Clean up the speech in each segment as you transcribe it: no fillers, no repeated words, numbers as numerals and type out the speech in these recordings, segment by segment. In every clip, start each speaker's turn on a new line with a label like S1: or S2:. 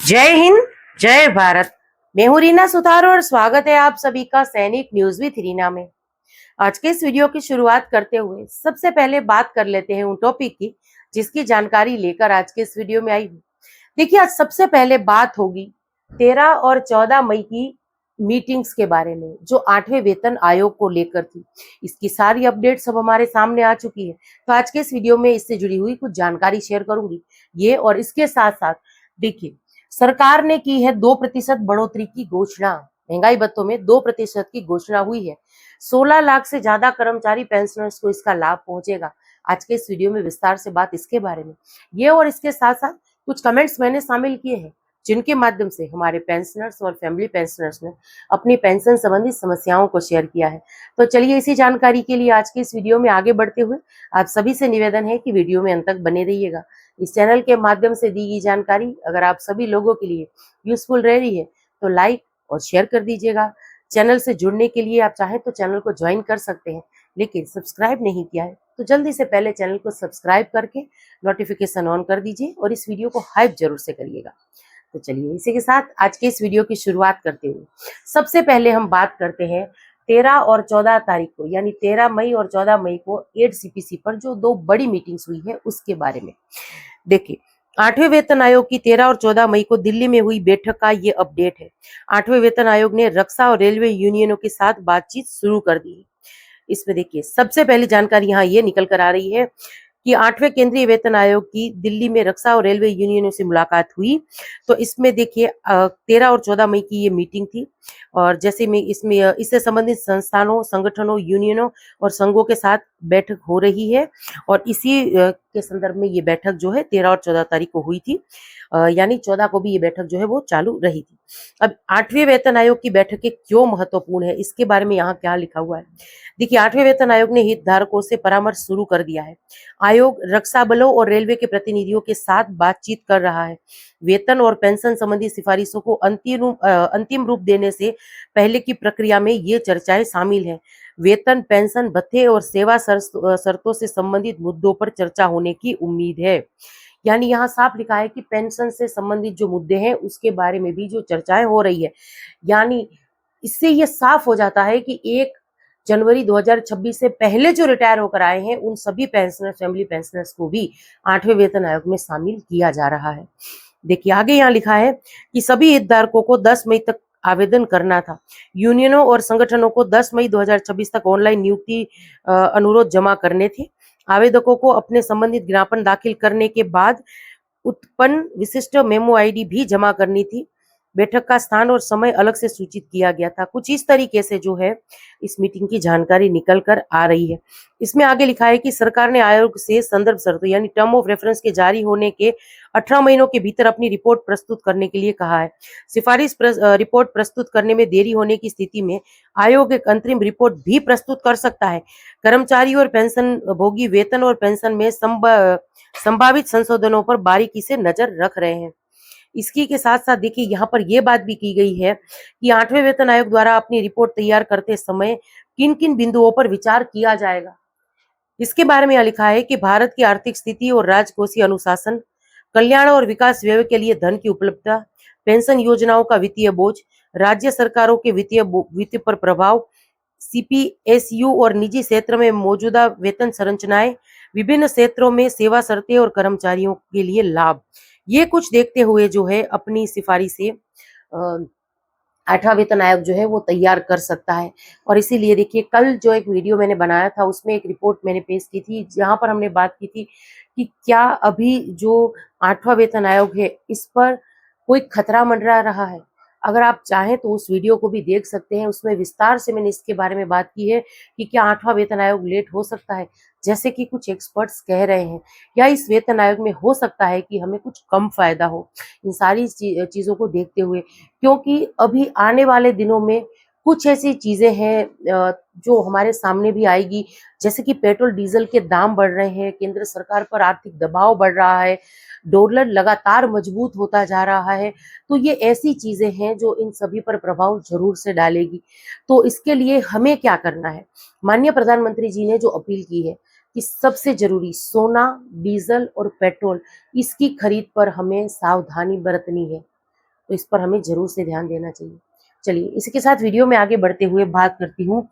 S1: जय हिंद, जय भारत। मैं हूं रीना सुतार और स्वागत है आप सभी का सैनिक न्यूज विद रीना में। आज के इस वीडियो की शुरुआत करते हुए सबसे पहले बात कर लेते हैं उन टॉपिक की जिसकी जानकारी लेकर आज के इस वीडियो में आई हूँ। देखिए, आज सबसे पहले बात होगी 13 और 14 मई की मीटिंग्स के बारे में जो 8वें वेतन आयोग को लेकर थी। इसकी सारी अपडेट सब हमारे सामने आ चुकी है, तो आज के इस वीडियो में इससे जुड़ी हुई कुछ जानकारी शेयर करूंगी। ये और इसके साथ साथ देखिए, सरकार ने की है 2% बढ़ोतरी की घोषणा। महंगाई भत्तों में 2% की घोषणा हुई है। 16 लाख से ज्यादा कर्मचारी पेंशनर्स को इसका लाभ पहुंचेगा। आज के इस वीडियो में विस्तार से बात इसके बारे में। ये और इसके साथ साथ कुछ कमेंट्स मैंने शामिल किए हैं जिनके माध्यम से हमारे पेंशनर्स और फैमिली पेंशनर्स ने अपनी पेंशन संबंधी समस्याओं को शेयर किया है। तो चलिए, इसी जानकारी के लिए आज के इस वीडियो में आगे बढ़ते हुए आप सभी से निवेदन है कि वीडियो में अंत तक बने रहिएगा। इस चैनल के माध्यम से दी गई जानकारी अगर आप सभी लोगों के लिए यूजफुल रह रही है तो लाइक और शेयर कर दीजिएगा। चैनल से जुड़ने के लिए आप चाहें तो चैनल को ज्वाइन कर सकते हैं, लेकिन सब्सक्राइब नहीं किया है तो जल्दी से पहले चैनल को सब्सक्राइब करके नोटिफिकेशन ऑन कर दीजिए और इस वीडियो को हाइप जरूर से करिएगा। तो चलिए, इसी के साथ आज के इस वीडियो की शुरुआत करते हुए सबसे पहले हम बात करते हैं 13 और 14 तारीख को, यानी 13 मई और 14 मई को 8 सीपीसी पर जो दो बड़ी मीटिंग्स हुई है उसके बारे में। देखिए, 8वें वेतन आयोग की 13 और 14 मई को दिल्ली में हुई बैठक का ये अपडेट है। 8वें वेतन आयोग ने रक्षा और रेलवे यूनियनों के साथ बातचीत शुरू कर दी है। इसमें देखिए, सबसे पहली जानकारी यहाँ ये निकल कर आ रही है कि 8वें केंद्रीय वेतन आयोग की दिल्ली में रक्षा और रेलवे यूनियनों से मुलाकात हुई। तो इसमें देखिए 13 और 14 मई की ये मीटिंग थी और जैसे में इसमें इससे संबंधित संस्थानों, संगठनों, यूनियनों और संघों के साथ बैठक हो रही है और इसी के संदर्भ में ये बैठक जो है 13 और 14 तारीख को हुई थी। यानी 14 को भी ये बैठक जो है वो चालू रही थी। अब 8वें वेतन आयोग की बैठकें क्यों महत्वपूर्ण है इसके बारे में यहाँ क्या लिखा हुआ है। देखिए, 8वें वेतन आयोग ने हितधारकों से परामर्श शुरू कर दिया है। आयोग रक्षा बलों और रेलवे के प्रतिनिधियों के साथ बातचीत कर रहा है। वेतन और पेंशन संबंधी सिफारिशों को अंतिम रूप देने से पहले की प्रक्रिया में ये चर्चाएं शामिल हैं। वेतन, पेंशन, भत्ते और सेवा शर्तों से संबंधित मुद्दों पर चर्चा होने की उम्मीद है। यानी यहाँ साफ लिखा है कि पेंशन से संबंधित जो मुद्दे हैं उसके बारे में भी जो चर्चाएं हो रही है। यानी इससे ये साफ हो जाता है कि 1 जनवरी 2026 से पहले जो रिटायर होकर आए हैं उन सभी पेंशनर, फैमिली पेंशनर्स को भी 8वें वेतन आयोग में शामिल किया जा रहा है। देखिए, आगे यहाँ लिखा है कि सभी हितधारकों को 10 मई तक आवेदन करना था। यूनियनों और संगठनों को 10 मई 2026 तक ऑनलाइन नियुक्ति अनुरोध जमा करने थे। आवेदकों को अपने संबंधित ज्ञापन दाखिल करने के बाद उत्पन्न विशिष्ट मेमो आईडी भी जमा करनी थी। बैठक का स्थान और समय अलग से सूचित किया गया था। कुछ इस तरीके से जो है इस मीटिंग की जानकारी निकल कर आ रही है। इसमें आगे लिखा है कि सरकार ने आयोग से संदर्भ शर्तों यानी टर्म ऑफ रेफरेंस के जारी होने के 18 महीनों के भीतर अपनी रिपोर्ट प्रस्तुत करने के लिए कहा है। रिपोर्ट प्रस्तुत करने में देरी होने की स्थिति में आयोग एक अंतरिम रिपोर्ट भी प्रस्तुत कर सकता है। कर्मचारी और पेंशन भोगी वेतन और पेंशन में संभावित संशोधनों पर बारीकी से नजर रख रहे हैं। इसकी के साथ साथ देखिए, यहाँ पर यह बात भी की गई है कि 8वें वेतन आयोग द्वारा अपनी रिपोर्ट तैयार करते समय किन किन बिंदुओं पर विचार किया जाएगा। इसके बारे में यह लिखा है कि भारत की आर्थिक स्थिति और राजकोषीय अनुशासन, कल्याण और विकास व्यय के लिए धन की उपलब्धता, पेंशन योजनाओं का वित्तीय बोझ, राज्य सरकारों के वित्त पर प्रभाव, सीपीएसयू और निजी क्षेत्र में मौजूदा वेतन संरचनाएं, विभिन्न क्षेत्रों में सेवा शर्तें और कर्मचारियों के लिए लाभ, ये कुछ देखते हुए जो है अपनी सिफारिशें 8वां वेतन आयोग जो है वो तैयार कर सकता है। और इसीलिए देखिए, कल जो एक वीडियो मैंने बनाया था उसमें एक रिपोर्ट मैंने पेश की थी जहां पर हमने बात की थी कि क्या अभी जो 8वां वेतन आयोग है इस पर कोई खतरा मंडरा रहा है। अगर आप चाहें तो उस वीडियो को भी देख सकते हैं। उसमें विस्तार से मैंने इसके बारे में बात की है कि क्या 8वां वेतन आयोग लेट हो सकता है जैसे कि कुछ एक्सपर्ट्स कह रहे हैं, या इस वेतन आयोग में हो सकता है कि हमें कुछ कम फायदा हो। इन सारी चीजों को देखते हुए, क्योंकि अभी आने वाले दिनों में कुछ ऐसी चीजें हैं जो हमारे सामने भी आएगी, जैसे कि पेट्रोल डीजल के दाम बढ़ रहे हैं, केंद्र सरकार पर आर्थिक दबाव बढ़ रहा है, डॉलर लगातार मजबूत होता जा रहा है। तो ये ऐसी चीजें हैं जो इन सभी पर प्रभाव जरूर से डालेगी। तो इसके लिए हमें क्या करना है, माननीय प्रधानमंत्री जी ने जो अपील की है कि सबसे जरूरी सोना, डीजल और पेट्रोल, इसकी खरीद पर हमें सावधानी बरतनी है। तो इस पर हमें जरूर से ध्यान देना चाहिए। चलिए इसी के साथ वीडियो में आगे बढ़ते हुए बात करती हूँ।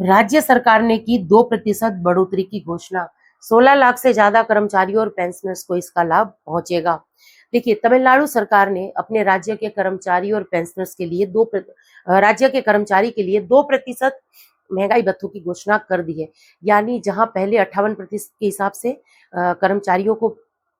S1: राज्य सरकार ने की 2% बढ़ोतरी की घोषणा। 16 लाख से ज्यादा कर्मचारियों और पेंशनर्स को इसका लाभ पहुंचेगा। देखिए, तमिलनाडु सरकार ने अपने राज्य के कर्मचारी और पेंशनर्स के लिए राज्य के कर्मचारी के लिए 2% महंगाई भत्तों की घोषणा कर दी है। यानी जहां पहले 58% के हिसाब से कर्मचारियों को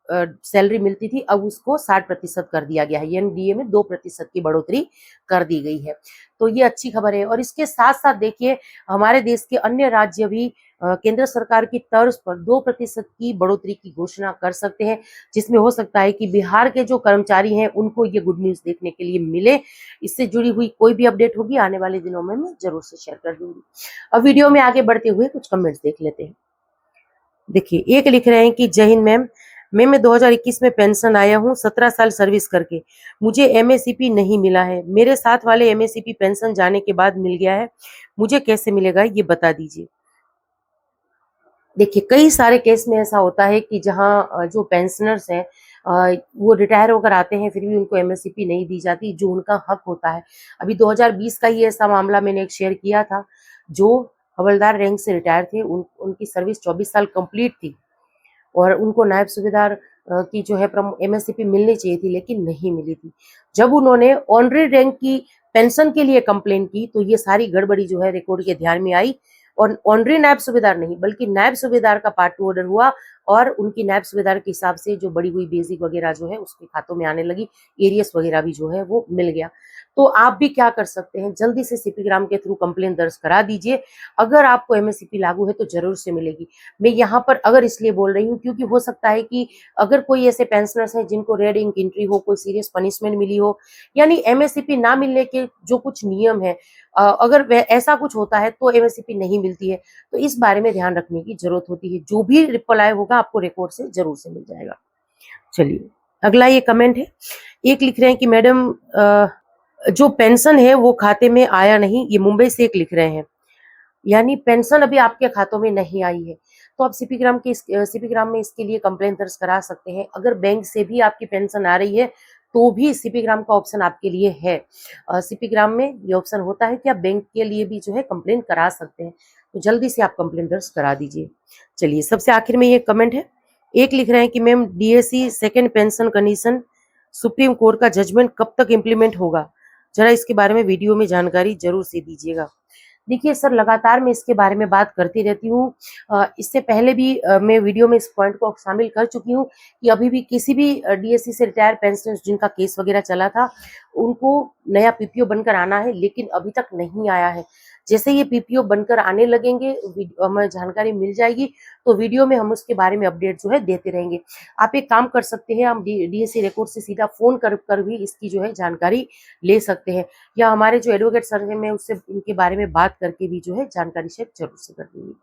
S1: सैलरी मिलती थी, अब उसको 60% कर दिया गया है। एनडीए में 2% की बढ़ोतरी कर दी गई है। तो ये अच्छी खबर है। और इसके साथ साथ देखिए, हमारे देश के अन्य राज्य भी केंद्र सरकार की तर्ज पर 2% की बढ़ोतरी की घोषणा कर सकते हैं, जिसमें हो सकता है कि बिहार के जो कर्मचारी हैं उनको ये गुड न्यूज देखने के लिए मिले। इससे जुड़ी हुई कोई भी अपडेट होगी आने वाले दिनों में मैं जरूर से शेयर कर दूंगी। अब वीडियो में आगे बढ़ते हुए कुछ कमेंट्स देख लेते हैं। देखिए, एक लिख रहे हैं कि जय हिंद मैम, मैं 2021 में पेंशन आया हूँ 17 साल सर्विस करके। मुझे एमएससीपी नहीं मिला है। मेरे साथ वाले एमएससीपी पेंशन जाने के बाद मिल गया है। मुझे कैसे मिलेगा ये बता दीजिए। देखिए, कई सारे केस में ऐसा होता है कि जहाँ जो पेंशनर्स हैं वो रिटायर होकर आते हैं, फिर भी उनको एमएससीपी नहीं दी जाती जो उनका हक होता है। अभी 2020 का ही ऐसा मामला मैंने एक शेयर किया था। जो हवलदार रैंक से रिटायर थे, उनकी सर्विस 24 साल कंप्लीट थी और उनको नायब सूबेदार की जो है एमएससीपी मिलनी चाहिए थी, लेकिन नहीं मिली थी। जब उन्होंने ऑनरी रैंक की पेंशन के लिए कंप्लेन की तो ये सारी गड़बड़ी जो है रिकॉर्ड के ध्यान में आई और ऑनरी नायब सूबेदार नहीं बल्कि नायब सूबेदार का पार्ट 2 ऑर्डर हुआ और उनकी नायब सूबेदार के हिसाब से जो बड़ी हुई बेसिक वगैरह जो है उसके खातों में आने लगी। एरियस वगैरह भी जो है वो मिल गया। तो आप भी क्या कर सकते हैं, जल्दी से सीपी ग्राम के थ्रू कंप्लेन दर्ज करा दीजिए। अगर आपको एमएससीपी लागू है तो जरूर से मिलेगी। मैं यहाँ पर अगर इसलिए बोल रही हूँ क्योंकि हो सकता है कि अगर कोई ऐसे पेंशनर्स हैं जिनको रेड इंक एंट्री हो, कोई सीरियस पनिशमेंट मिली हो, यानी एमएससीपी ना मिलने के जो कुछ नियम है, अगर ऐसा कुछ होता है तो एमएससीपी नहीं मिलती है। तो इस बारे में ध्यान रखने की जरूरत होती है। जो भी रिप्लाई होगा आपको रिकॉर्ड से जरूर से मिल जाएगा। चलिए, अगला ये कमेंट है। एक लिख रहे हैं कि मैडम जो पेंशन है वो खाते में आया नहीं। ये मुंबई से एक लिख रहे हैं, यानी पेंशन अभी आपके खातों में नहीं आई है। तो आप सीपी ग्राम में इसके लिए कंप्लेन दर्ज करा सकते हैं। अगर बैंक से भी आपकी पेंशन आ रही है तो भी सीपी ग्राम का ऑप्शन आपके लिए है। सीपी ग्राम में ये ऑप्शन होता है कि आप बैंक के लिए भी जो है कंप्लेन करा सकते हैं। तो जल्दी से आप कंप्लेन दर्ज करा दीजिए। चलिए, सबसे आखिर में ये कमेंट है। एक लिख रहे हैं कि ma'am DAC second pension condition supreme court का जजमेंट कब तक इम्प्लीमेंट होगा, जरा इसके बारे में वीडियो में जानकारी जरूर से दीजिएगा। देखिए सर, लगातार मैं इसके बारे में बात करती रहती हूँ। इससे पहले भी मैं वीडियो में इस पॉइंट को शामिल कर चुकी हूँ कि अभी भी किसी भी डीएससी से रिटायर पेंशनर्स जिनका केस वगैरह चला था उनको नया पीपीओ बनकर आना है, लेकिन अभी तक नहीं आया है। जैसे ये पीपीओ बनकर आने लगेंगे, हमें जानकारी मिल जाएगी तो वीडियो में हम उसके बारे में अपडेट जो है देते रहेंगे। आप एक काम कर सकते हैं, हम डीएससी रिकॉर्ड से सीधा फोन कर भी इसकी जो है जानकारी ले सकते हैं, या हमारे जो एडवोकेट सर हैं मैं उससे इनके बारे में बात करके भी जो है जानकारी शेयर जरूर से कर दूंगी।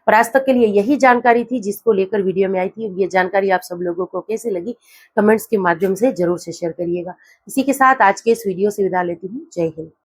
S1: पर आज तक के लिए यही जानकारी थी जिसको लेकर वीडियो में आई थी। ये जानकारी आप सब लोगों को कैसे लगी कमेंट्स के माध्यम से जरूर से शेयर करिएगा। इसी के साथ आज के इस वीडियो से विदा लेती हूँ। जय हिंद।